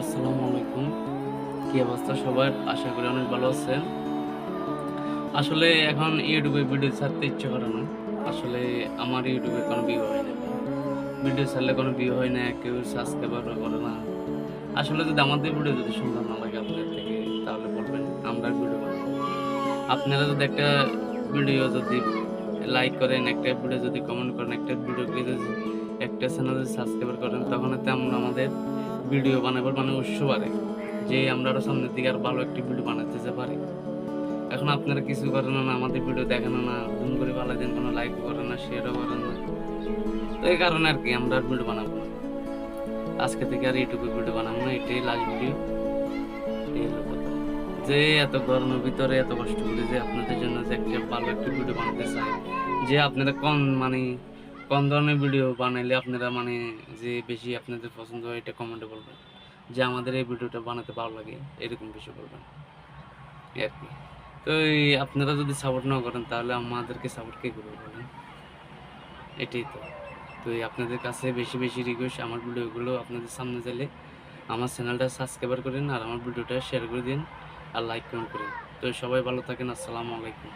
আসসালামু আলাইকুম। কি অবস্থা সবার? আশা করি অনেক ভালো আছেন। আসলে এখন ইউটিউবে ভিডিও ছাড়তে ইচ্ছে করে না। আসলে আমার ইউটিউবে কোনো ভিউ হয় না ভাই। ভিডিও ছাড়লে কোনো ভিউ হয় না, কেউ সাবস্ক্রাইবারও করে না। আসলে যদি আমাদের ভিডিও যদি সুন্দর না লাগে আপনাদের থেকে তাহলে বলবেন আমরা আর ভিডিও বানাবো না। আপনারা যদি একটা ভিডিও যদি লাইক করেন, একটা ভিডিও যদি কমেন্ট করেন, একটা ভিডিওকে যদি একটা চ্যানেল যদি সাবস্ক্রাইব করেন তখন হয়তো আমরা আমাদের ভিডিও বানাবার মানে উৎস বাড়ে। যে আমরা আরো সামনের দিকে আরো ভালো একটি ভিডিও বানাতে যে পারি। এখন আপনারা কিছু করেন না, আমাদের ভিডিও দেখেন না, দুম করে ফালাই দেন, কোনো লাইকও করেন না, শেয়ারও করেন না। তো এই কারণে আরকি আমরা আর ভিডিও বানাবো না। আজকে থেকে আর ইউটিউবে ভিডিও বানাবো না। এটাই লাস্ট ভিডিও। এই হলো কথা। যে এত গরমের ভিতরে এত কষ্ট করে যে আপনাদের জন্য যে একটা ভালো একটা ভিডিও বানাতে চাই। যে আপনারা কোন ধরনের ভিডিও বানাইলে আপনারা মানে যে বেশি আপনাদের পছন্দ হয় এটা কমেন্টে বলবেন। যে আমাদের এই ভিডিওটা বানাতে ভালো লাগে এরকম কিছু বলবেন। এই আরকি। তো এই আপনারা যদি সাপোর্ট না করেন তাহলে আমাদেরকে সাপোর্ট কে করবে বলেন? এটাই তো। তো এই আপনাদের কাছে বেশি, বেশি রিকোয়েস্ট আমার ভিডিওগুলো আপনাদের সামনে চাইলে আমার চ্যানেলটা সাবস্ক্রাইব করেন আর আমার ভিডিওটা শেয়ার করে দিন আর লাইক কমেন্ট করেন। তো সবাই ভালো থাকেন। আসসালামু আলাইকুম।